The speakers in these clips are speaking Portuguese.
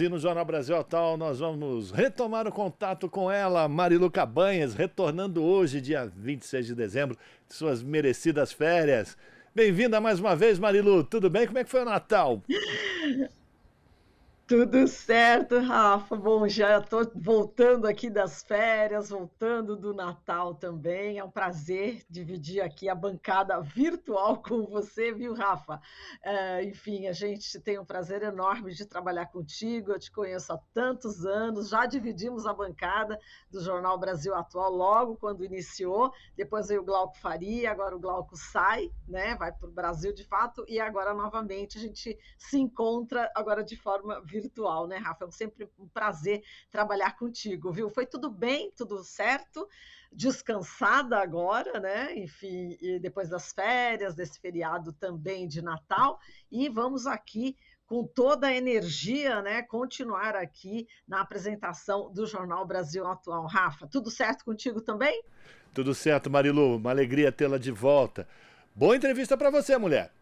E no Jornal Brasil Atual nós vamos retomar o contato com ela, Marilu Cabanhas, retornando hoje, dia 26 de dezembro, de suas merecidas férias. Bem-vinda mais uma vez, Marilu. Tudo bem? Como é que foi o Natal? Tudo certo, Rafa. Bom, já estou voltando aqui das férias, voltando do Natal também. É um prazer dividir aqui a bancada virtual com você, viu, Rafa? Enfim, a gente tem um prazer enorme de trabalhar contigo. Eu te conheço há tantos anos, já dividimos a bancada do Jornal Brasil Atual logo quando iniciou. Depois veio o Glauco Faria, agora o Glauco sai, né? Vai para o Brasil de fato, e agora novamente a gente se encontra agora de forma virtual, né, Rafa? É sempre um prazer trabalhar contigo, viu? Foi tudo bem, tudo certo, descansada agora, né? Enfim, e depois das férias, desse feriado também de Natal, e vamos aqui com toda a energia, né, continuar aqui na apresentação do Jornal Brasil Atual. Rafa, tudo certo contigo também? Tudo certo, Marilu. Uma alegria tê-la de volta. Boa entrevista para você, mulher.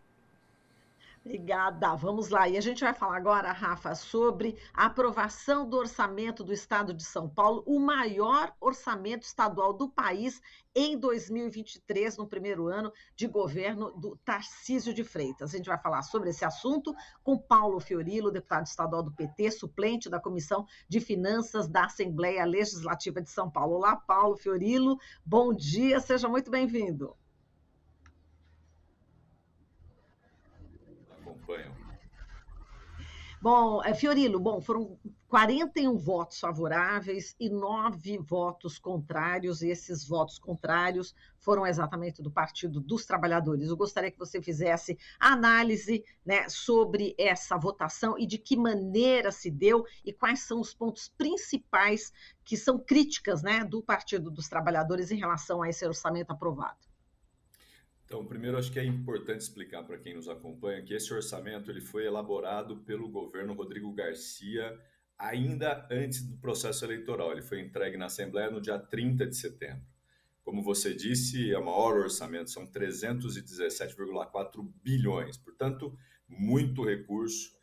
Obrigada. Vamos lá. E a gente vai falar agora, Rafa, sobre a aprovação do orçamento do Estado de São Paulo, o maior orçamento estadual do país em 2023, no primeiro ano de governo do Tarcísio de Freitas. A gente vai falar sobre esse assunto com Paulo Fiorilo, deputado estadual do PT, suplente da Comissão de Finanças da Assembleia Legislativa de São Paulo. Olá, Paulo Fiorilo. Bom dia, seja muito bem-vindo. Acompanham. Bom, Fiorilo, foram 41 votos favoráveis e 9 votos contrários, e esses votos contrários foram exatamente do Partido dos Trabalhadores. Eu gostaria que você fizesse a análise, né, sobre essa votação e de que maneira se deu e quais são os pontos principais que são críticas, né, do Partido dos Trabalhadores em relação a esse orçamento aprovado. Então, primeiro, acho que é importante explicar para quem nos acompanha que esse orçamento ele foi elaborado pelo governo Rodrigo Garcia ainda antes do processo eleitoral. Ele foi entregue na Assembleia no dia 30 de setembro. Como você disse, é o maior orçamento, são 317,4 bilhões, portanto, muito recurso.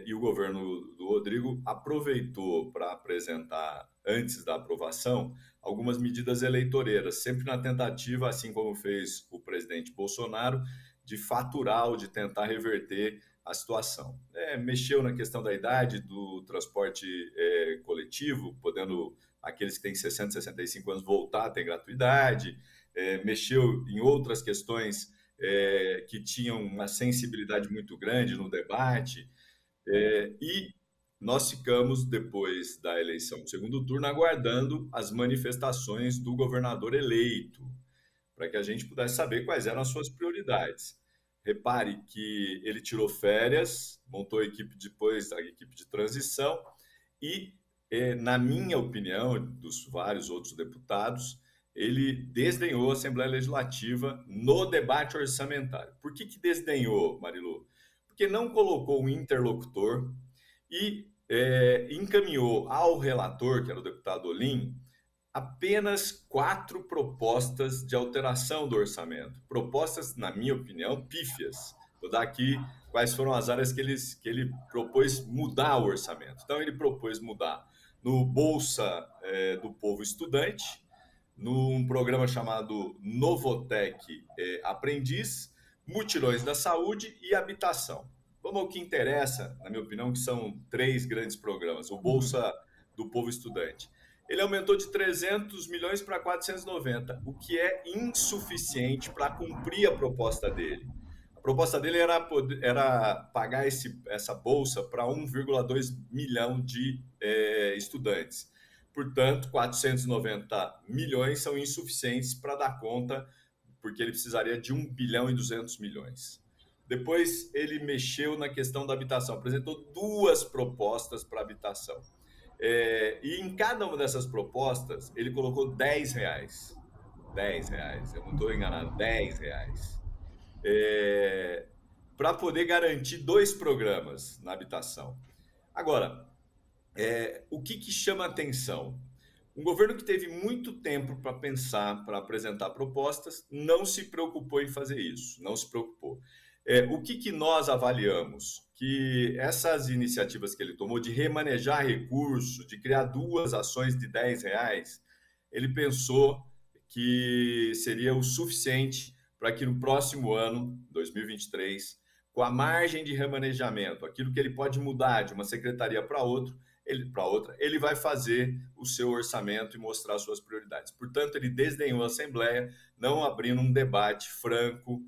E o governo do Rodrigo aproveitou para apresentar, antes da aprovação, algumas medidas eleitoreiras, sempre na tentativa, assim como fez o presidente Bolsonaro, de faturar ou de tentar reverter a situação. Mexeu na questão da idade do transporte coletivo, podendo aqueles que têm 60, 65 anos voltar a ter gratuidade, mexeu em outras questões que tinham uma sensibilidade muito grande no debate, e nós ficamos, depois da eleição do segundo turno, aguardando as manifestações do governador eleito, para que a gente pudesse saber quais eram as suas prioridades. Repare que ele tirou férias, montou a equipe depois, a equipe de transição, e, na minha opinião, dos vários outros deputados, ele desdenhou a Assembleia Legislativa no debate orçamentário. Por que desdenhou, Marilu? Porque não colocou um interlocutor e encaminhou ao relator, que era o deputado Olim, apenas 4 propostas de alteração do orçamento. Propostas, na minha opinião, pífias. Vou dar aqui quais foram as áreas que ele propôs mudar o orçamento. Então, ele propôs mudar no Bolsa do Povo Estudante, num programa chamado Novotec Aprendiz, Mutirões da Saúde e Habitação. Vamos ao que interessa, na minha opinião, que são 3 grandes programas. O Bolsa do Povo Estudante. Ele aumentou de 300 milhões para 490, o que é insuficiente para cumprir a proposta dele. A proposta dele era pagar essa bolsa para 1,2 milhão de estudantes. Portanto, 490 milhões são insuficientes para dar conta, porque ele precisaria de 1 bilhão e 200 milhões. Depois, ele mexeu na questão da habitação, apresentou 2 propostas para habitação. E em cada uma dessas propostas, ele colocou R$10. R$10, eu não estou enganado, R$10. Para poder garantir 2 programas na habitação. Agora, o que chama atenção? Um governo que teve muito tempo para pensar, para apresentar propostas, não se preocupou em fazer isso, não se preocupou. O que nós avaliamos que essas iniciativas que ele tomou de remanejar recursos, de criar 2 ações de R$ 10, ele pensou que seria o suficiente para que no próximo ano, 2023, com a margem de remanejamento, aquilo que ele pode mudar de uma secretaria para outra, ele vai fazer o seu orçamento e mostrar suas prioridades. Portanto, ele desdenhou a Assembleia, não abrindo um debate franco,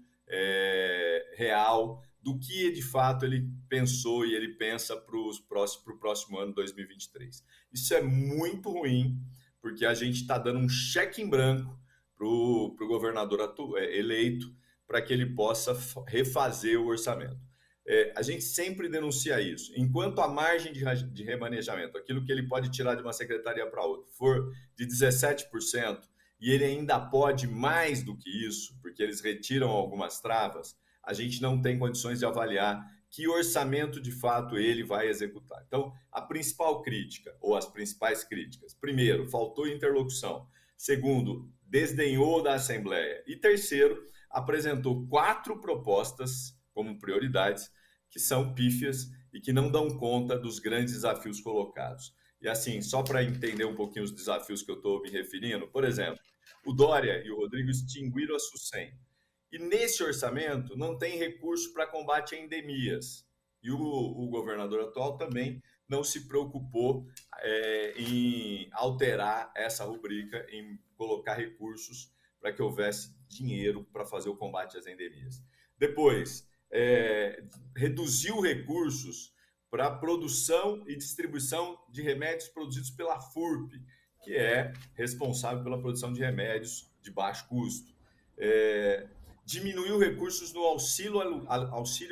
real, do que de fato ele pensou e ele pensa para o próximo ano, 2023. Isso é muito ruim, porque a gente está dando um cheque em branco para o governador eleito, para que ele possa refazer o orçamento. A gente sempre denuncia isso. Enquanto a margem de remanejamento, aquilo que ele pode tirar de uma secretaria para outra, for de 17%, e ele ainda pode mais do que isso, porque eles retiram algumas travas, a gente não tem condições de avaliar que orçamento de fato ele vai executar. Então, a principal crítica, ou as principais críticas: primeiro, faltou interlocução; segundo, desdenhou da Assembleia; e terceiro, apresentou 4 propostas como prioridades que são pífias e que não dão conta dos grandes desafios colocados. E assim, só para entender um pouquinho os desafios que eu estou me referindo, por exemplo, o Dória e o Rodrigo extinguiram a SUSEM. E nesse orçamento não tem recurso para combate a endemias. E o governador atual também não se preocupou em alterar essa rubrica, em colocar recursos para que houvesse dinheiro para fazer o combate às endemias. Depois, reduziu recursos para produção e distribuição de remédios produzidos pela FURP, que é responsável pela produção de remédios de baixo custo. Diminuiu recursos no auxílio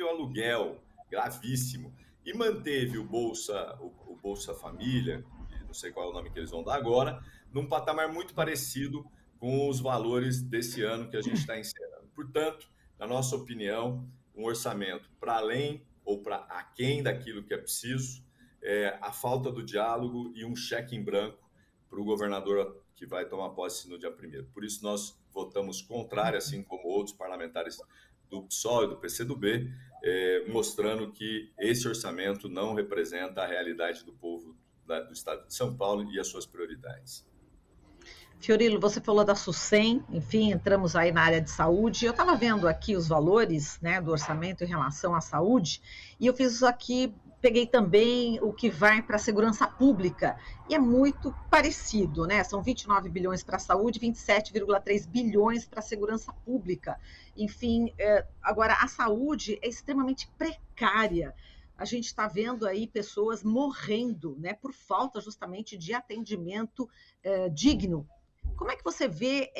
aluguel, gravíssimo, e manteve o Bolsa Família, que não sei qual é o nome que eles vão dar agora, num patamar muito parecido com os valores desse ano que a gente está encerrando. Portanto, na nossa opinião, um orçamento para além ou para aquém daquilo que é preciso, a falta do diálogo e um cheque em branco para o governador que vai tomar posse no dia 1º. Por isso, nós votamos contrário, assim como outros parlamentares do PSOL e do PCdoB, mostrando que esse orçamento não representa a realidade do povo do estado de São Paulo e as suas prioridades. Fiorilo, você falou da SUSEM, enfim, entramos aí na área de saúde. Eu estava vendo aqui os valores, né, do orçamento em relação à saúde, e eu fiz aqui, peguei também o que vai para a segurança pública, e é muito parecido, né? São 29 bilhões para a saúde, 27,3 bilhões para a segurança pública. Enfim, agora, a saúde é extremamente precária. A gente está vendo aí pessoas morrendo, né, por falta justamente de atendimento digno. Como é que você vê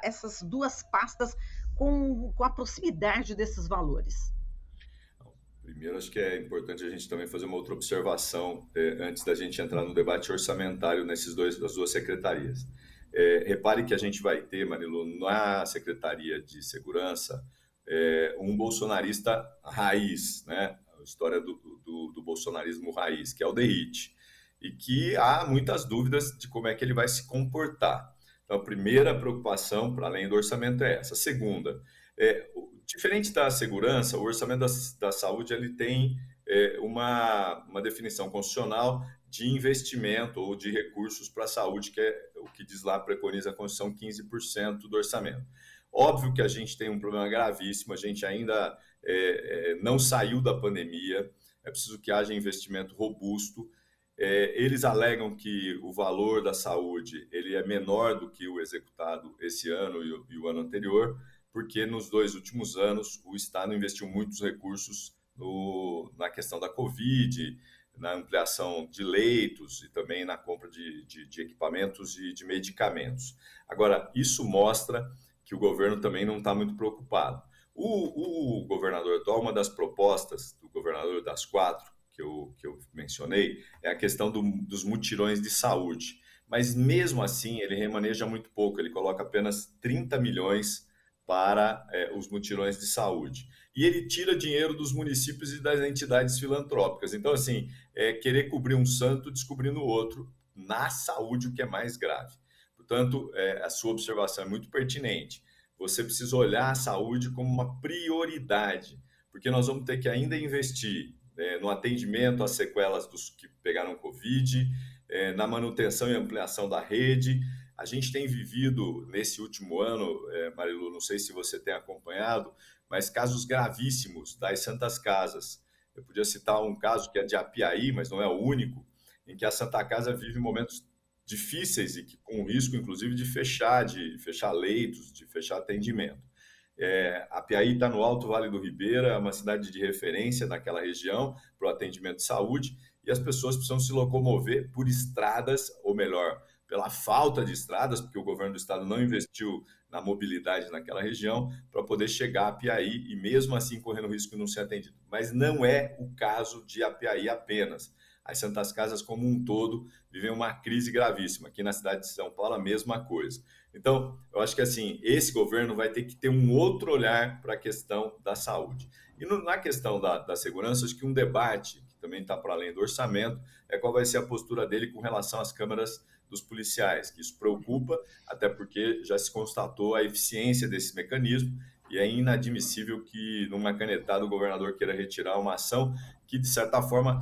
essas duas pastas com a proximidade desses valores? Primeiro, acho que é importante a gente também fazer uma outra observação antes da gente entrar no debate orçamentário das duas secretarias. Repare que a gente vai ter, Marilu, na Secretaria de Segurança, um bolsonarista raiz, né? A história do bolsonarismo raiz, que é o DEIT, e que há muitas dúvidas de como é que ele vai se comportar. Então, a primeira preocupação, para além do orçamento, é essa. A segunda, diferente da segurança, o orçamento da saúde ele tem uma definição constitucional de investimento ou de recursos para a saúde, que é o que diz lá, preconiza a Constituição, 15% do orçamento. Óbvio que a gente tem um problema gravíssimo, a gente ainda não saiu da pandemia, é preciso que haja investimento robusto. Eles alegam que o valor da saúde ele é menor do que o executado esse ano e o ano anterior, porque nos 2 últimos anos o Estado investiu muitos recursos na questão da Covid, na ampliação de leitos e também na compra de equipamentos e de medicamentos. Agora, isso mostra que o governo também não está muito preocupado. O governador atual, uma das propostas do governador das 4 que eu mencionei, é a questão dos mutirões de saúde. Mas mesmo assim, ele remaneja muito pouco, ele coloca apenas 30 milhões para os mutirões de saúde. E ele tira dinheiro dos municípios e das entidades filantrópicas. Então, assim, querer cobrir um santo descobrindo o outro na saúde, o que é mais grave. Portanto, a sua observação é muito pertinente. Você precisa olhar a saúde como uma prioridade, porque nós vamos ter que ainda investir no atendimento às sequelas dos que pegaram Covid, na manutenção e ampliação da rede. A gente tem vivido, nesse último ano, Marilu, não sei se você tem acompanhado, mas casos gravíssimos das Santas Casas. Eu podia citar um caso que é de Apiaí, mas não é o único, em que a Santa Casa vive momentos difíceis e que, com risco, inclusive, de fechar leitos, de fechar atendimento. Apiaí está no Alto Vale do Ribeira, é uma cidade de referência naquela região para o atendimento de saúde, e as pessoas precisam se locomover por estradas, ou melhor, pela falta de estradas, porque o governo do estado não investiu na mobilidade naquela região para poder chegar a Apiaí e mesmo assim correndo o risco de não ser atendido. Mas não é o caso de Apiaí apenas. As Santas Casas como um todo vivem uma crise gravíssima. Aqui na cidade de São Paulo a mesma coisa. Então, eu acho que assim, esse governo vai ter que ter um outro olhar para a questão da saúde. E na questão da segurança, acho que um debate, que também está para além do orçamento, é qual vai ser a postura dele com relação às câmaras dos policiais, que isso preocupa, até porque já se constatou a eficiência desse mecanismo e é inadmissível que numa canetada o governador queira retirar uma ação que, de certa forma,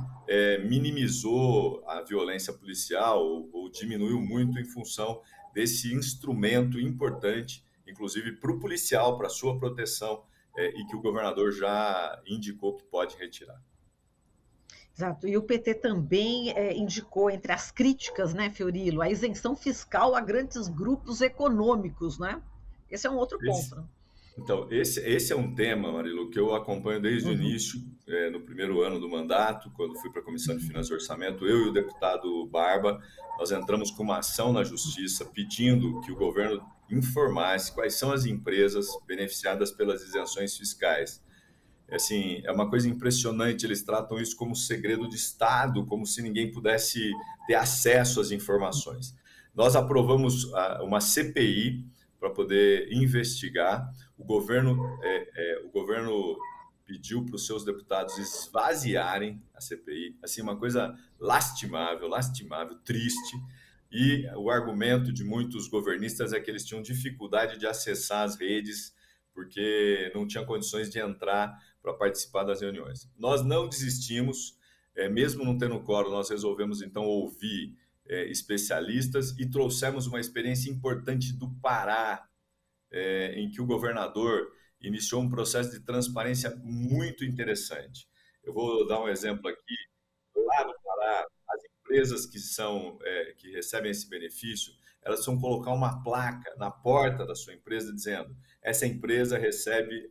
minimizou a violência policial ou diminuiu muito em função desse instrumento importante, inclusive para o policial, para a sua proteção, e que o governador já indicou que pode retirar. Exato, e o PT também indicou entre as críticas, né, Fiorilo, a isenção fiscal a grandes grupos econômicos, né? Esse é um outro ponto, né? Então, esse é um tema, Marilu, que eu acompanho desde o início, no primeiro ano do mandato, quando fui para a Comissão de Finanças e Orçamento, eu e o deputado Barba, nós entramos com uma ação na Justiça pedindo que o governo informasse quais são as empresas beneficiadas pelas isenções fiscais. Assim, é uma coisa impressionante, eles tratam isso como segredo de Estado, como se ninguém pudesse ter acesso às informações. Nós aprovamos uma CPI para poder investigar. O governo pediu para os seus deputados esvaziarem a CPI, assim, uma coisa lastimável, triste. E o argumento de muitos governistas é que eles tinham dificuldade de acessar as redes porque não tinham condições de entrar para participar das reuniões. Nós não desistimos, mesmo não tendo quórum, nós resolvemos então ouvir especialistas e trouxemos uma experiência importante do Pará, em que o governador iniciou um processo de transparência muito interessante. Eu vou dar um exemplo aqui. Lá no Pará, as empresas que recebem esse benefício, elas vão colocar uma placa na porta da sua empresa dizendo: essa empresa recebe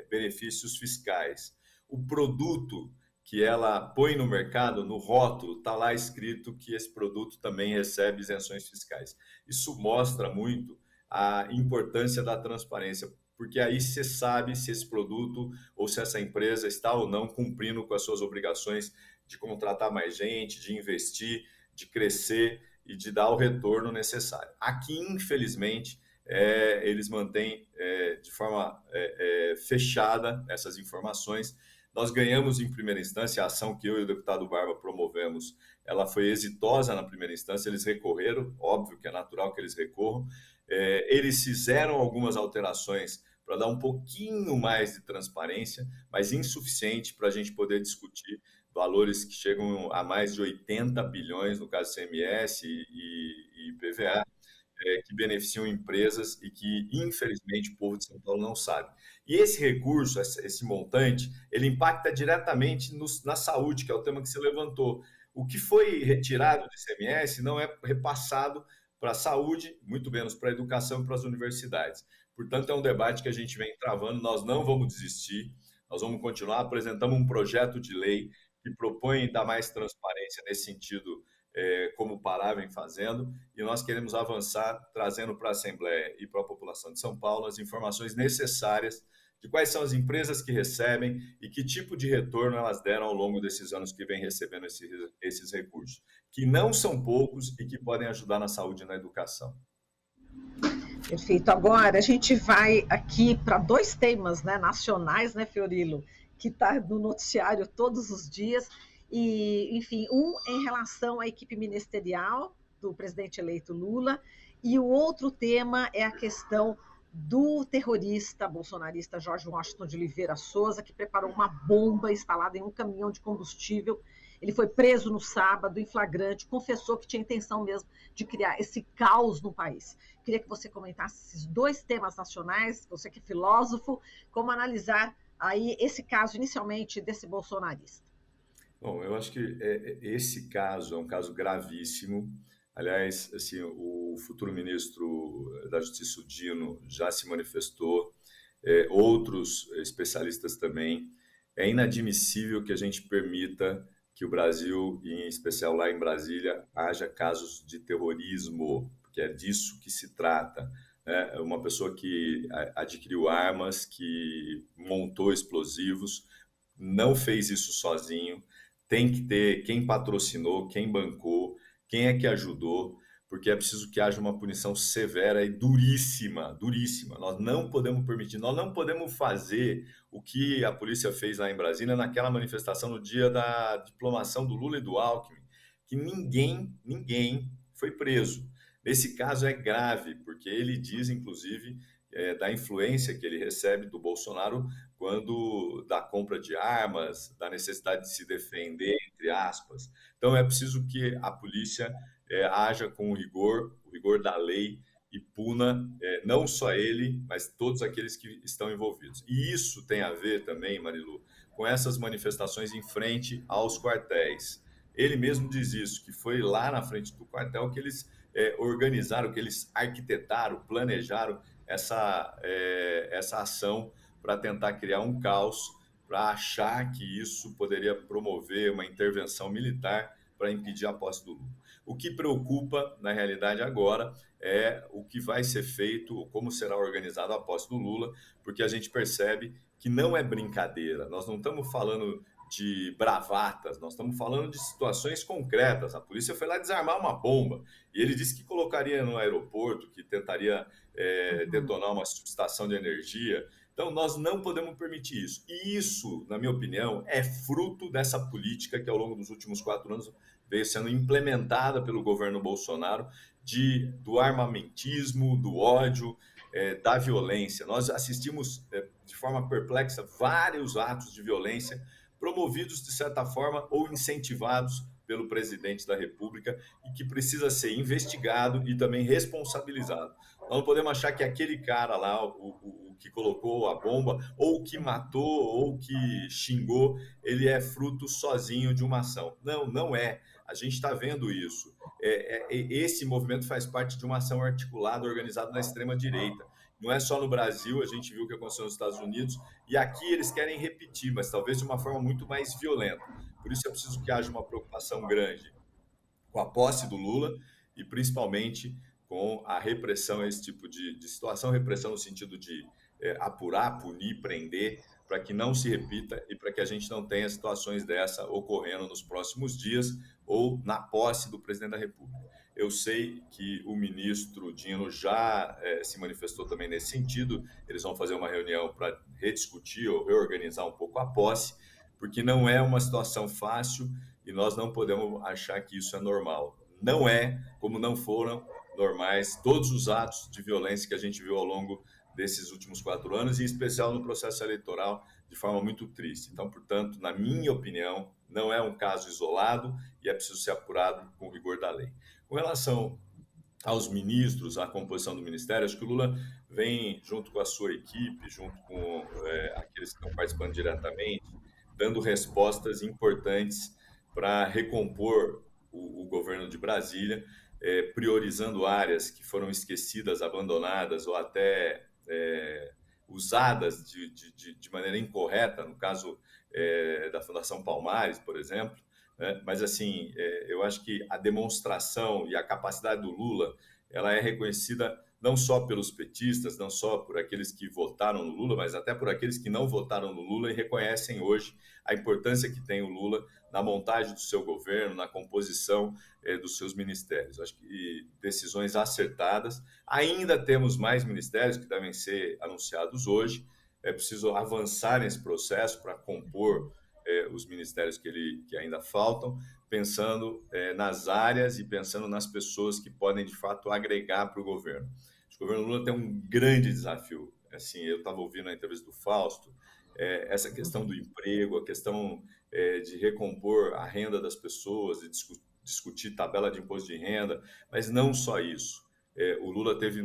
benefícios fiscais. O produto que ela põe no mercado, no rótulo, está lá escrito que esse produto também recebe isenções fiscais. Isso mostra muito a importância da transparência, porque aí você sabe se esse produto ou se essa empresa está ou não cumprindo com as suas obrigações de contratar mais gente, de investir, de crescer e de dar o retorno necessário. Aqui, infelizmente, eles mantêm de forma fechada essas informações. Nós ganhamos em primeira instância, a ação que eu e o deputado Barba promovemos, ela foi exitosa na primeira instância, eles recorreram, óbvio que é natural que eles recorram, eles fizeram algumas alterações para dar um pouquinho mais de transparência, mas insuficiente para a gente poder discutir valores que chegam a mais de 80 bilhões, no caso CMS e IPVA, que beneficiam empresas e que, infelizmente, o povo de São Paulo não sabe. E esse recurso, esse montante, ele impacta diretamente na saúde, que é o tema que você levantou. O que foi retirado do ICMS não é repassado para a saúde, muito menos para a educação e para as universidades. Portanto, é um debate que a gente vem travando, nós não vamos desistir, nós vamos continuar, apresentamos um projeto de lei que propõe dar mais transparência nesse sentido, como o Pará vem fazendo, e nós queremos avançar trazendo para a Assembleia e para a população de São Paulo as informações necessárias de quais são as empresas que recebem e que tipo de retorno elas deram ao longo desses anos que vem recebendo esses recursos, que não são poucos e que podem ajudar na saúde e na educação. Perfeito. Agora a gente vai aqui para dois temas, né, nacionais, né, Fiorilo, que está no noticiário todos os dias. E, enfim, um em relação à equipe ministerial do presidente eleito Lula, e o outro tema é a questão do terrorista bolsonarista Jorge Washington de Oliveira Souza, que preparou uma bomba instalada em um caminhão de combustível. Ele foi preso no sábado, em flagrante, confessou que tinha intenção mesmo de criar esse caos no país. Queria que você comentasse esses dois temas nacionais, você que é filósofo, como analisar aí esse caso inicialmente desse bolsonarista. Bom, eu acho que esse caso é um caso gravíssimo. Aliás, assim, o futuro ministro da Justiça, o Dino, já se manifestou, outros especialistas também. É inadmissível que a gente permita que o Brasil, em especial lá em Brasília, haja casos de terrorismo, porque é disso que se trata, né? Uma pessoa que adquiriu armas, que montou explosivos, não fez isso sozinho, tem que ter quem patrocinou, quem bancou, quem é que ajudou, porque é preciso que haja uma punição severa e duríssima, duríssima. Nós não podemos permitir, nós não podemos fazer o que a polícia fez lá em Brasília naquela manifestação no dia da diplomação do Lula e do Alckmin, que ninguém foi preso. Nesse caso é grave, porque ele diz, inclusive, da influência que ele recebe do Bolsonaro quando da compra de armas, da necessidade de se defender, entre aspas. Então é preciso que a polícia haja com o rigor da lei e puna não só ele, mas todos aqueles que estão envolvidos. E isso tem a ver também, Marilu, com essas manifestações em frente aos quartéis. Ele mesmo diz isso, que foi lá na frente do quartel que eles organizaram, que eles arquitetaram, planejaram essa ação para tentar criar um caos, para achar que isso poderia promover uma intervenção militar para impedir a posse do Lula. O que preocupa, na realidade, agora é o que vai ser feito, como será organizada a posse do Lula, porque a gente percebe que não é brincadeira. Nós não estamos falando de bravatas, nós estamos falando de situações concretas. A polícia foi lá desarmar uma bomba e ele disse que colocaria no aeroporto, que tentaria detonar uma subestação de energia. Então, nós não podemos permitir isso. E isso, na minha opinião, é fruto dessa política que, ao longo dos últimos 4 anos, veio sendo implementada pelo governo Bolsonaro, do armamentismo, do ódio, da violência. Nós assistimos, de forma perplexa, vários atos de violência promovidos, de certa forma, ou incentivados pelo presidente da República e que precisa ser investigado e também responsabilizado. Nós não podemos achar que aquele cara lá, o que colocou a bomba, ou que matou, ou que xingou, ele é fruto sozinho de uma ação. Não, não é. A gente está vendo isso. Esse movimento faz parte de uma ação articulada, organizada na extrema-direita. Não é só no Brasil, a gente viu o que aconteceu nos Estados Unidos, e aqui eles querem repetir, mas talvez de uma forma muito mais violenta. Por isso é preciso que haja uma preocupação grande com a posse do Lula e principalmente com a repressão a esse tipo de situação, repressão no sentido de apurar, punir, prender, para que não se repita e para que a gente não tenha situações dessa ocorrendo nos próximos dias ou na posse do presidente da República. Eu sei que o ministro Dino já se manifestou também nesse sentido, eles vão fazer uma reunião para rediscutir ou reorganizar um pouco a posse, porque não é uma situação fácil e nós não podemos achar que isso é normal. Não é, como não foram normais todos os atos de violência que a gente viu ao longo desses últimos 4 anos, e em especial no processo eleitoral, de forma muito triste. Então, portanto, na minha opinião, não é um caso isolado e é preciso ser apurado com o rigor da lei. Com relação aos ministros, à composição do ministério, acho que o Lula vem, junto com a sua equipe, junto com aqueles que estão participando diretamente, dando respostas importantes para recompor o governo de Brasília, priorizando áreas que foram esquecidas, abandonadas ou até usadas de maneira incorreta, no caso da Fundação Palmares, por exemplo. Mas, assim, eu acho que a demonstração e a capacidade do Lula, ela é reconhecida não só pelos petistas, não só por aqueles que votaram no Lula, mas até por aqueles que não votaram no Lula e reconhecem hoje a importância que tem o Lula na montagem do seu governo, na composição dos seus ministérios. Acho que decisões acertadas. Ainda temos mais ministérios que devem ser anunciados hoje. É preciso avançar nesse processo para compor os ministérios que ainda faltam, pensando nas áreas e pensando nas pessoas que podem, de fato, agregar para o governo. o governo Lula tem um grande desafio. Assim, eu estava ouvindo a entrevista do Fausto, essa questão do emprego, a questão de recompor a renda das pessoas, de discutir tabela de imposto de renda, mas não só isso. O Lula teve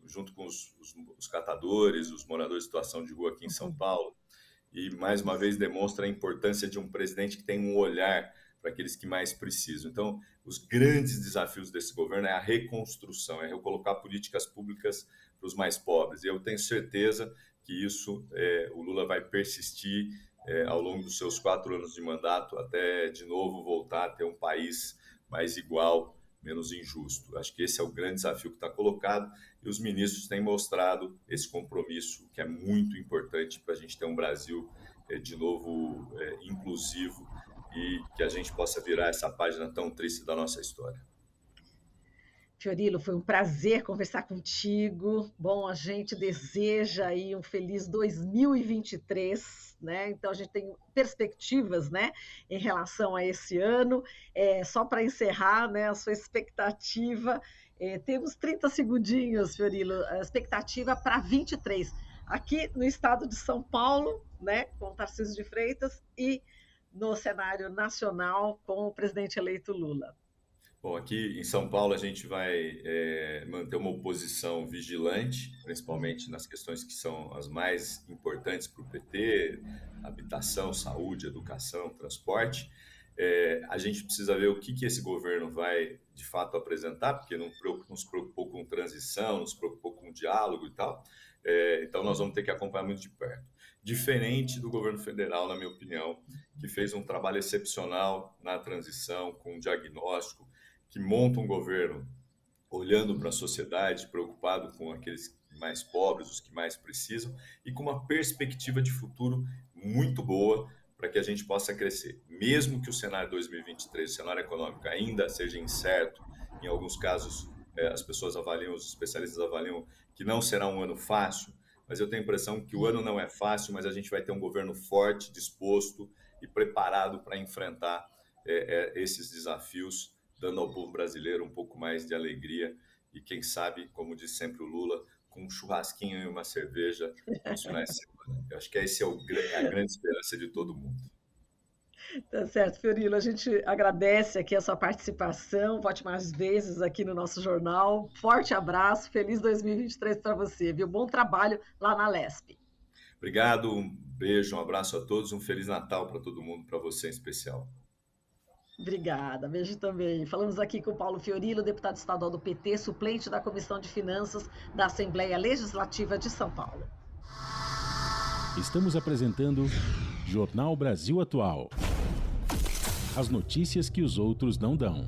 junto com os catadores, os moradores de situação de rua aqui em São Paulo, e mais uma vez demonstra a importância de um presidente que tem um olhar para aqueles que mais precisam. Então, os grandes desafios desse governo é a reconstrução, é recolocar políticas públicas para os mais pobres. E eu tenho certeza que isso o Lula vai persistir ao longo dos seus 4 anos de mandato, até de novo voltar a ter um país mais igual, menos injusto. Acho que esse é o grande desafio que está colocado e os ministros têm mostrado esse compromisso que é muito importante para a gente ter um Brasil de novo inclusivo e que a gente possa virar essa página tão triste da nossa história. Fiorilo, foi um prazer conversar contigo. Bom, a gente deseja aí um feliz 2023, né? Então a gente tem perspectivas, né, em relação a esse ano. Só para encerrar, né, a sua expectativa, temos 30 segundinhos, Fiorilo, a expectativa para 23, aqui no estado de São Paulo, né, com Tarcísio de Freitas, e no cenário nacional com o presidente eleito Lula. Bom, aqui em São Paulo a gente vai manter uma oposição vigilante, principalmente nas questões que são as mais importantes para o PT, habitação, saúde, educação, transporte. A gente precisa ver o que esse governo vai, de fato, apresentar, porque não se preocupou com transição, não se preocupou com diálogo e tal. Então, nós vamos ter que acompanhar muito de perto. Diferente do governo federal, na minha opinião, que fez um trabalho excepcional na transição, com um diagnóstico, que monta um governo olhando para a sociedade, preocupado com aqueles mais pobres, os que mais precisam, e com uma perspectiva de futuro muito boa para que a gente possa crescer. Mesmo que o cenário 2023, o cenário econômico ainda seja incerto, em alguns casos as pessoas avaliam, os especialistas avaliam que não será um ano fácil, mas eu tenho a impressão que o ano não é fácil, mas a gente vai ter um governo forte, disposto e preparado para enfrentar esses desafios, dando ao povo brasileiro um pouco mais de alegria e, quem sabe, como diz sempre o Lula, com um churrasquinho e uma cerveja nos finais de semana. Eu acho que essa é a grande esperança de todo mundo. Tá certo, Fiorilo, a gente agradece aqui a sua participação, volte mais vezes aqui no nosso jornal. Forte abraço, feliz 2023 para você, viu? Bom trabalho lá na Lesp. Obrigado, um beijo, um abraço a todos, um Feliz Natal para todo mundo, para você em especial. Obrigada, beijo também. Falamos aqui com o Paulo Fiorilo, deputado estadual do PT, suplente da Comissão de Finanças da Assembleia Legislativa de São Paulo. Estamos apresentando Jornal Brasil Atual. As notícias que os outros não dão.